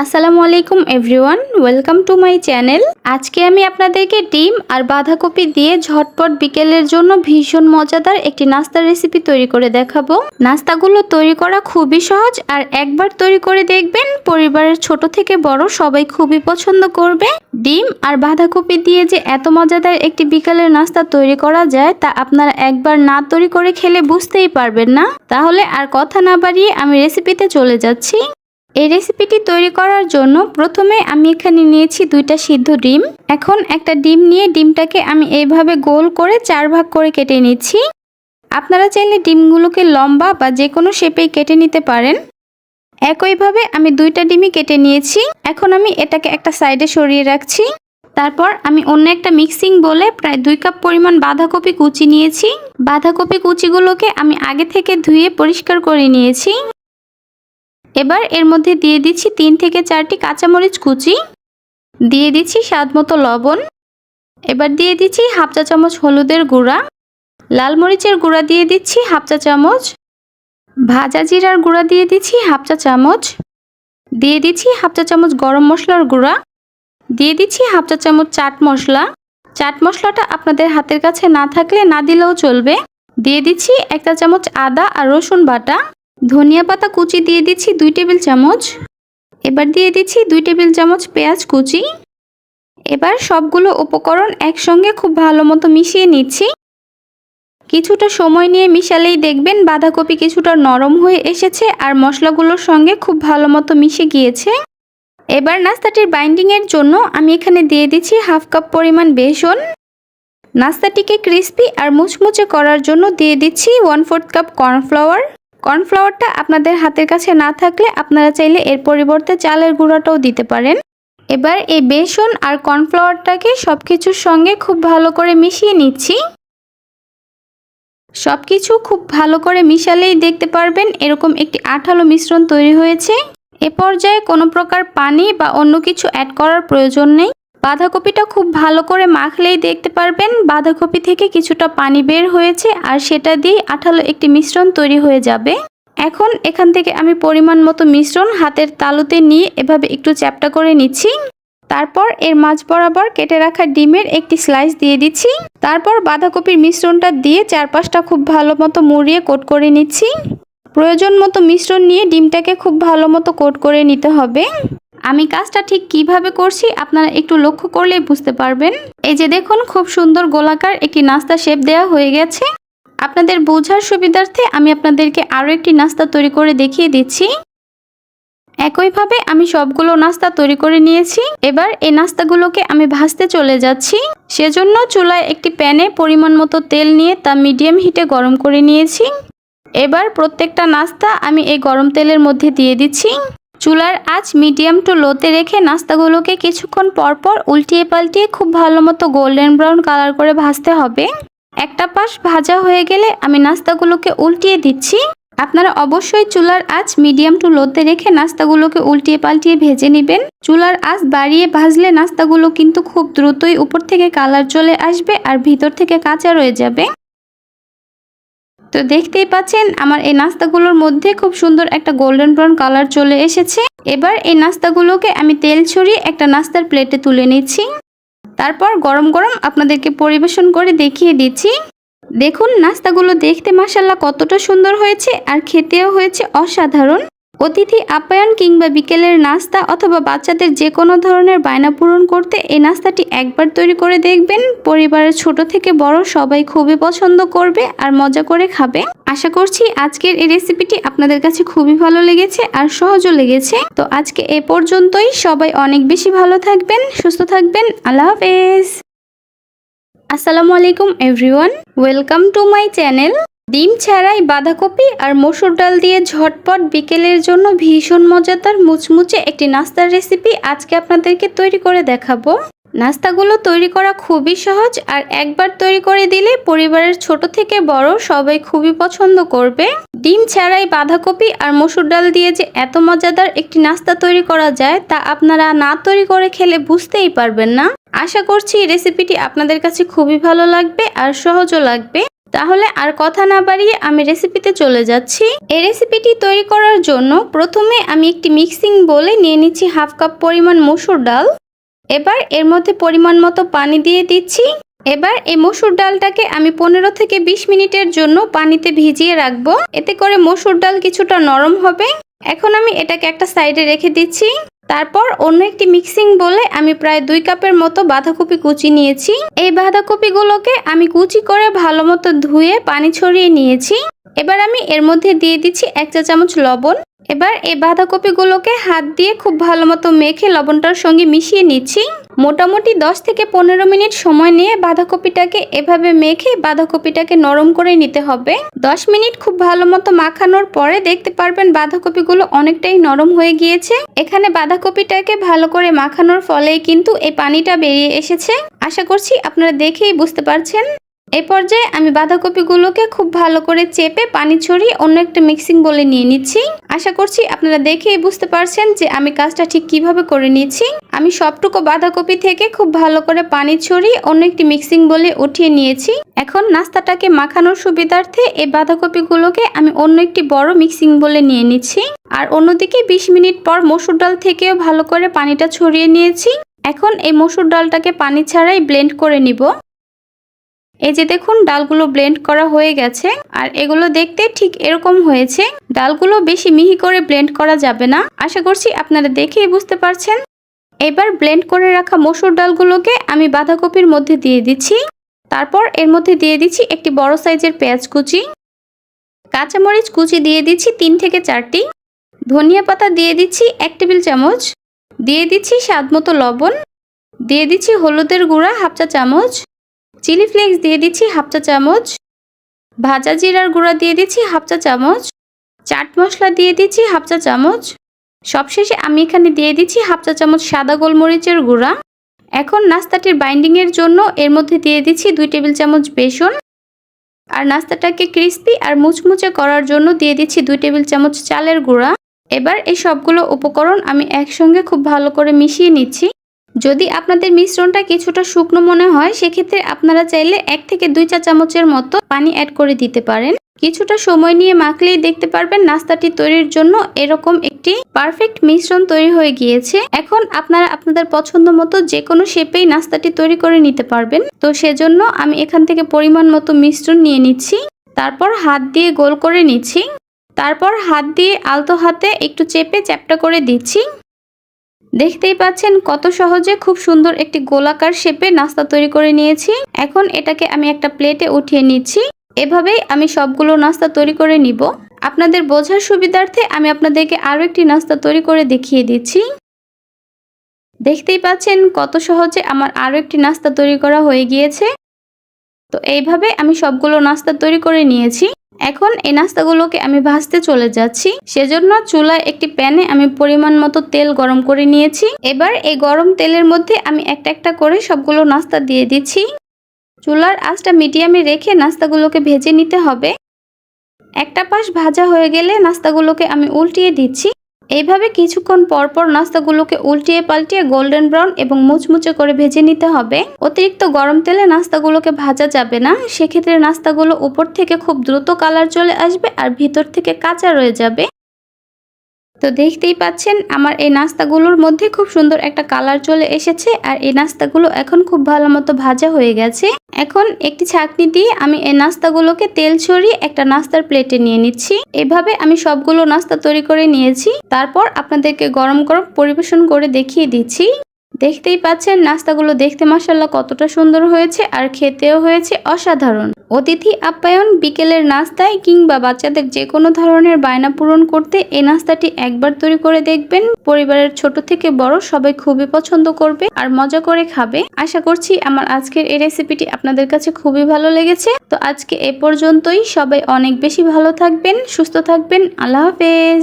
আসসালামু আলাইকুম everyone, welcome to my channel. আজকে আমি আপনাদেরকে ডিম আর বাঁধাকপি দিয়ে ঝটপট বিকেলের জন্য ভীষণ মজাদার একটি নাস্তার রেসিপি তৈরি করে দেখাবো। নাস্তাগুলো তৈরি করা খুবই সহজ আর একবার তৈরি করে দেখবেন পরিবারের ছোট থেকে বড় সবাই খুবই পছন্দ করবে। ডিম আর বাঁধাকপি দিয়ে যে এত মজাদার একটি বিকালের নাস্তা তৈরি করা যায় তা আপনারা একবার না তৈরি করে খেলে বুঝতেই পারবেন না। তাহলে আর কথা না বাড়িয়ে আমি রেসিপিতে চলে যাচ্ছি। এই রেসিপিটি তৈরি করার জন্য প্রথমে আমি এখানে নিয়েছি 2টা সিদ্ধ ডিম। এখন একটা ডিম নিয়ে ডিমটাকে আমি এইভাবে গোল করে 4 ভাগ করে কেটে নিচ্ছি। আপনারা চাইলে ডিমগুলোকে লম্বা বা যে কোনো শেপেই কেটে নিতে পারেন। একইভাবে আমি 2টা ডিমই কেটে নিয়েছি। এখন আমি এটাকে একটা সাইডে সরিয়ে রাখছি। তারপর আমি অন্য একটা মিক্সিং বলে প্রায় 2 কাপ পরিমাণ বাঁধাকপি কুচি নিয়েছি। বাঁধাকপি কুচিগুলোকে আমি আগে থেকে ধুয়ে পরিষ্কার করে নিয়েছি। এবার এর মধ্যে দিয়ে দিচ্ছি 3 থেকে 4টি কাঁচামরিচ কুচি, দিয়ে দিচ্ছি স্বাদমতো লবণ। এবার দিয়ে দিচ্ছি হাফ চা চামচ হলুদের গুঁড়া, লাল মরিচের গুঁড়া দিয়ে দিচ্ছি হাফ চা চামচ, ভাজা জিরার গুঁড়া দিয়ে দিচ্ছি হাফ চা চামচ, দিয়ে দিচ্ছি হাফ চা চামচ গরম মশলার গুঁড়া, দিয়ে দিচ্ছি হাফ চা চামচ চাট মশলা। চাট মশলাটা আপনাদের হাতের কাছে না থাকলে না দিলেও চলবে। দিয়ে দিচ্ছি 1 চা চামচ আদা আর রসুন বাটা, ধনিয়া পাতা কুচি দিয়ে দিচ্ছি 2 টেবিল চামচ। এবার দিয়ে দিচ্ছি 2 টেবিল চামচ পেঁয়াজ কুচি। এবার সবগুলো উপকরণ একসঙ্গে খুব ভালো মতো মিশিয়ে নিচ্ছি। কিছুটা সময় নিয়ে মিশালেই দেখবেন বাঁধাকপি কিছুটা নরম হয়ে এসেছে আর মশলাগুলোর সঙ্গে খুব ভালো মতো মিশে গিয়েছে। এবার নাস্তাটির বাইন্ডিংয়ের জন্য আমি এখানে দিয়ে দিচ্ছি হাফ কাপ পরিমাণ বেসন। নাস্তাটিকে ক্রিস্পি আর মুচমুচে করার জন্য দিয়ে দিচ্ছি 1/4 কাপ কর্নফ্লাওয়ার। কর্নফ্লাওয়ারটা আপনাদের হাতের কাছে না থাকলে আপনারা চাইলে এর পরিবর্তে চালের গুঁড়াটাও দিতে পারেন। এবার এই বেসন আর কর্নফ্লাওয়ারটাকে সবকিছুর সঙ্গে খুব ভালো করে মিশিয়ে নিচ্ছি। সবকিছু খুব ভালো করে মিশালেই দেখতে পারবেন এরকম একটি আঠালো মিশ্রণ তৈরি হয়েছে। এ পর্যায়ে কোনো প্রকার পানি বা অন্য কিছু অ্যাড করার প্রয়োজন নেই। বাঁধাকপিটা খুব ভালো করে মাখলেই দেখতে পারবেন বাঁধাকপি থেকে কিছুটা পানি বের হয়েছে আর সেটা দিয়ে আঠালো একটি মিশ্রণ তৈরি হয়ে যাবে। এখন এখান থেকে আমি পরিমাণ মতো মিশ্রণ হাতের তালুতে নিয়ে এভাবে একটু চ্যাপ্টা করে নিচ্ছি। তারপর এর মাঝ বরাবর কেটে রাখা ডিমের একটি স্লাইস দিয়ে দিচ্ছি। তারপর বাঁধাকপির মিশ্রণটা দিয়ে চারপাশটা খুব ভালো মতো মুড়িয়ে কোট করে নিচ্ছি। প্রয়োজন মতো মিশ্রণ নিয়ে ডিমটাকে খুব ভালো মতো কোট করে নিতে হবে। আমি কাজটা ঠিক কিভাবে করছি আপনারা একটু লক্ষ্য করলেই বুঝতে পারবেন। এই যে দেখুন খুব সুন্দর গোলাকার একটি নাস্তা শেপ দেওয়া হয়ে গেছে। আপনাদের বোঝার সুবিধার্থে আমি আপনাদেরকে আরও একটি নাস্তা তৈরি করে দেখিয়ে দিচ্ছি। একইভাবে আমি সবগুলো নাস্তা তৈরি করে নিয়েছি। এবার এই নাস্তাগুলোকে আমি ভাজতে চলে যাচ্ছি। সেজন্য চুলায় একটি প্যানে পরিমাণ মতো তেল নিয়ে তা মিডিয়াম হিটে গরম করে নিয়েছি। এবার প্রত্যেকটা নাস্তা আমি এই গরম তেলের মধ্যে দিয়ে দিচ্ছি। চুলার আঁচ মিডিয়াম টু লোতে রেখে নাস্তাগুলোকে কিছুক্ষণ পরপর উল্টিয়ে পাল্টিয়ে খুব ভালো মতো গোল্ডেন ব্রাউন কালার করে ভাজতে হবে। একটা পাশ ভাজা হয়ে গেলে আমি নাস্তাগুলোকে উল্টিয়ে দিচ্ছি। আপনারা অবশ্যই চুলার আঁচ মিডিয়াম টু লোতে রেখে নাস্তাগুলোকে উল্টিয়ে পাল্টিয়ে ভেজে নেবেন। চুলার আঁচ বাড়িয়ে ভাজলে নাস্তাগুলো কিন্তু খুব দ্রুতই উপর থেকে কালার চলে আসবে আর ভিতর থেকে কাঁচা রয়ে যাবে। তো দেখতেই পাচ্ছেন আমার এই নাস্তাগুলোর মধ্যে খুব সুন্দর একটা গোল্ডেন ব্রাউন কালার চলে এসেছে। এবার এই নাস্তাগুলোকে আমি তেল ছড়িয়ে একটা নাস্তার প্লেটে তুলে নিচ্ছি। তারপর গরম গরম আপনাদেরকে পরিবেশন করে দেখিয়ে দিচ্ছি। দেখুন নাস্তাগুলো দেখতে মাশাআল্লাহ কতটা সুন্দর হয়েছে আর খেতেও হয়েছে অসাধারণ। অতিথি আপ্যায়ন কিংবা বিকেলের নাস্তা অথবা বাচ্চাদের যে কোনো ধরনের বায়না পূরণ করতে এই নাস্তাটি একবার তৈরি করে দেখবেন। পরিবারের ছোট থেকে বড় সবাই খুবই পছন্দ করবে আর মজা করে খাবে। আশা করছি আজকের এই রেসিপিটি আপনাদের কাছে খুবই ভালো লেগেছে আর সহজও লেগেছে। তো আজকে এ পর্যন্তই। সবাই অনেক বেশি ভালো থাকবেন, সুস্থ থাকবেন। আল্লাহ হাফেজ। আসসালামু আলাইকুম everyone, welcome to my channel. ডিম ছাড়াই বাঁধাকপি আর মসুর ডাল দিয়ে ঝটপট বিকেলের জন্য ভীষণ মজাদার মুচমুচে একটি নাস্তার রেসিপি আজকে আপনাদেরকে তৈরি করে দেখাবো। নাস্তাগুলো তৈরি করা খুবই সহজ আর একবার তৈরি করে দিলে পরিবারের ছোট থেকে বড় সবাই খুবই পছন্দ করবে। ডিম ছাড়াই বাঁধাকপি আর মসুর ডাল দিয়ে যে এত মজাদার একটি নাস্তা তৈরি করা যায় তা আপনারা না তৈরি করে খেলে বুঝতেই পারবেন না। আশা করছি রেসিপিটি আপনাদের কাছে খুবই ভালো লাগবে আর সহজও লাগবে। তাহলে আর কথা না বাড়িয়ে আমি রেসিপিতে চলে যাচ্ছি। এই রেসিপিটি তৈরি করার জন্য প্রথমে আমি একটি মিক্সিং বোলে নিয়ে নিচ্ছি হাফ কাপ পরিমাণ মসুর ডাল। এবার এর মধ্যে পরিমাণ মতো পানি দিয়ে দিচ্ছি। এবার এই মসুর ডালটাকে আমি 15 থেকে 20 মিনিটের জন্য পানিতে ভিজিয়ে রাখবো, এতে করে মসুর ডাল কিছুটা নরম হবে। এখন আমি এটাকে একটা সাইডে রেখে দিচ্ছি। তারপর অন্য একটি মিক্সিং বলে আমি প্রায় 2 কাপের মতো বাঁধাকপি কুচি নিয়েছি। এই বাঁধাকপিগুলোকে আমি কুচি করে ভালো মতো ধুয়ে পানি ছড়িয়ে নিয়েছি। এবার আমি এর মধ্যে দিয়ে দিচ্ছি 1 চা চামচ লবণ। এবার এই বাঁধাকপিগুলোকে হাত দিয়ে খুব ভালো মতো মেখে লবণটার সঙ্গে মিশিয়ে নিচ্ছি। মোটামুটি 10 থেকে 15 মিনিট সময় নিয়ে বাঁধাকপিটাকে এভাবে মেখে বাঁধাকপিটাকে নরম করে নিতে হবে। 10 মিনিট খুব ভালো মতো মাখানোর পরে দেখতে পারবেন বাঁধাকপিগুলো অনেকটাই নরম হয়ে গিয়েছে। এখানে বাঁধাকপিটাকে ভালো করে মাখানোর ফলেই কিন্তু এই পানিটা বেরিয়ে এসেছে। আশা করছি আপনারা দেখেই বুঝতে পারছেন। এই পর্যায়ে আমি বাঁধাকপিগুলোকে খুব ভালো করে চেপে পানি ছড়িয়ে অন্য একটা মিক্সিং বলে নিয়ে নিচ্ছি। আশা করছি আপনারা দেখেই বুঝতে পারছেন যে আমি কাজটা ঠিক কিভাবে করে নিচ্ছি। আমি সবটুকু বাঁধাকপি থেকে খুব ভালো করে পানি ছড়িয়ে অন্য একটি মিক্সিং বলে উঠিয়ে নিয়েছি। এখন নাস্তাটাকে মাখানোর সুবিধার্থে এই বাঁধাকপিগুলোকে আমি অন্য একটি বড় মিক্সিং বলে নিয়ে নিচ্ছি। আর অন্যদিকে 20 মিনিট পর মসুর ডাল থেকেও ভালো করে পানিটা ছড়িয়ে নিয়েছি। এখন এই মসুর ডালটাকে পানি ছাড়াই ব্লেন্ড করে নিব। এই যে দেখুন ডালগুলো ব্লেন্ড করা হয়ে গেছে। আর এগুলো দেখতে ঠিক এরকম হয়েছে। ডালগুলো বেশি মিহি করে ব্লেন্ড করা যাবে না। আশা করছি আপনারা দেখেই বুঝতে পারছেন। এবার ব্লেন্ড করে রাখা মসুর ডালগুলোকে আমি বাঁধাকপির মধ্যে দিয়ে দিচ্ছি। তারপর এর মধ্যে দিয়ে দিচ্ছি একটি বড় সাইজের পেঁয়াজ কুচি, কাঁচামরিচ কুচি দিয়ে দিচ্ছি 3 থেকে 4টি, ধনিয়া পাতা দিয়ে দিচ্ছি 1 টেবিল চামচ, দিয়ে দিচ্ছি স্বাদমতো লবণ, দিয়ে দিচ্ছি হলুদের গুঁড়া হাফ চা চামচ, চিলি ফ্লেক্স দিয়ে দিচ্ছি হাফ চা চামচ, ভাজা জিরার গুঁড়া দিয়ে দিচ্ছি হাফ চা চামচ, চাট মশলা দিয়ে দিচ্ছি হাফ চা চামচ। সবশেষে আমি এখানে দিয়ে দিচ্ছি হাফ চা চামচ সাদা গোলমরিচের গুঁড়া। এখন নাস্তাটির বাইন্ডিংয়ের জন্য এর মধ্যে দিয়ে দিচ্ছি 2 টেবিল চামচ বেসন। আর নাস্তাটাকে ক্রিস্পি আর মুচমুচে করার জন্য দিয়ে দিচ্ছি 2 টেবিল চামচ চালের গুঁড়া। এবার এই সবগুলো উপকরণ আমি একসঙ্গে খুব ভালো করে মিশিয়ে নিচ্ছি। যদি আপনাদের মিশ্রণটা কিছুটা শুকনো মনে হয় সেক্ষেত্রে আপনারা চাইলে 1 থেকে 2 চা চামচের মতো পানি অ্যাড করে দিতে পারেন। কিছুটা সময় নিয়ে মাখলেই দেখতে পারবেন নাস্তাটি তৈরির জন্য এরকম একটি পারফেক্ট মিশ্রণ তৈরি হয়ে গিয়েছে। এখন আপনারা আপনাদের পছন্দ মতো যে কোনো শেপেই নাস্তাটি তৈরি করে নিতে পারবেন। তো সেজন্য আমি এখান থেকে পরিমাণ মতো মিশ্রণ নিয়ে নিচ্ছি। তারপর হাত দিয়ে গোল করে নিচ্ছি। তারপর হাত দিয়ে আলতো হাতে একটু চেপে চ্যাপ্টা করে দিচ্ছি। দেখতেই পাচ্ছেন কত সহজে খুব সুন্দর একটি গোলাকার শেপে নাস্তা তৈরি করে নিয়েছি। এখন এটাকে আমি একটা প্লেটে উঠিয়ে নিচ্ছি। এভাবেই আমি সবগুলো নাস্তা তৈরি করে নিব। আপনাদের বোঝার সুবিধার্থে আমি আপনাদেরকে আরো একটি নাস্তা তৈরি করে দেখিয়ে দিচ্ছি। দেখতেই পাচ্ছেন কত সহজে আমার আরো একটি নাস্তা তৈরি করা হয়ে গিয়েছে। তো এইভাবে আমি সবগুলো নাস্তা তৈরি করে নিয়েছি। এখন এই নাস্তাগুলোকে আমি ভাজতে চলে যাচ্ছি। সেজন্য চুলায় একটি প্যানে আমি পরিমাণ মতো তেল গরম করে নিয়েছি। এবার এই গরম তেলের মধ্যে আমি একটা একটা করে সবগুলো নাস্তা দিয়ে দিচ্ছি। চুলার আঁচটা মিডিয়ামে রেখে নাস্তাগুলোকে ভেজে নিতে হবে। একটা পাশ ভাজা হয়ে গেলে নাস্তাগুলোকে আমি উল্টিয়ে দিচ্ছি। এইভাবে কিছুক্ষণ পর পর নাস্তাগুলোকে উল্টিয়ে পাল্টিয়ে গোল্ডেন ব্রাউন এবং মুচমুচে করে ভেজে নিতে হবে। অতিরিক্ত গরম তেলে নাস্তাগুলোকে ভাজা যাবে না, সেক্ষেত্রে নাস্তাগুলো উপর থেকে খুব দ্রুত কালার চলে আসবে আর ভিতর থেকে কাঁচা রয়ে যাবে। তো দেখতেই পাচ্ছেন আমার এই নাস্তাগুলোর মধ্যে খুব সুন্দর একটা কালার চলে এসেছে আর এই নাস্তাগুলো এখন খুব ভালো মতো ভাজা হয়ে গেছে। এখন একটি ছাঁকনি দিয়ে আমি এই নাস্তাগুলোকে তেল ছড়িয়ে একটা নাস্তার প্লেটে নিয়ে নিচ্ছি। এভাবে আমি সবগুলো নাস্তা তৈরি করে নিয়েছি। তারপর আপনাদেরকে গরম গরম পরিবেশন করে দেখিয়ে দিচ্ছি। দেখতেই পাচ্ছেন নাস্তাগুলো দেখতে মাশাআল্লাহ কতটা সুন্দর হয়েছে আর খেতেও হয়েছে অসাধারণ। অতিথি আপ্যায়ন, বিকেলের নাস্তায় কিংবা বাচ্চাদের যে কোনো ধরনের বায়না পূরণ করতে এই নাস্তাটি একবার তৈরি করে দেখবেন। পরিবারের ছোট থেকে বড় সবাই খুবই পছন্দ করবে আর মজা করে খাবে। আশা করছি আমার আজকের এই রেসিপিটি আপনাদের কাছে খুবই ভালো লেগেছে। তো আজকে এ পর্যন্তই। সবাই অনেক বেশি ভালো থাকবেন, সুস্থ থাকবেন। আল্লাহ হাফেজ।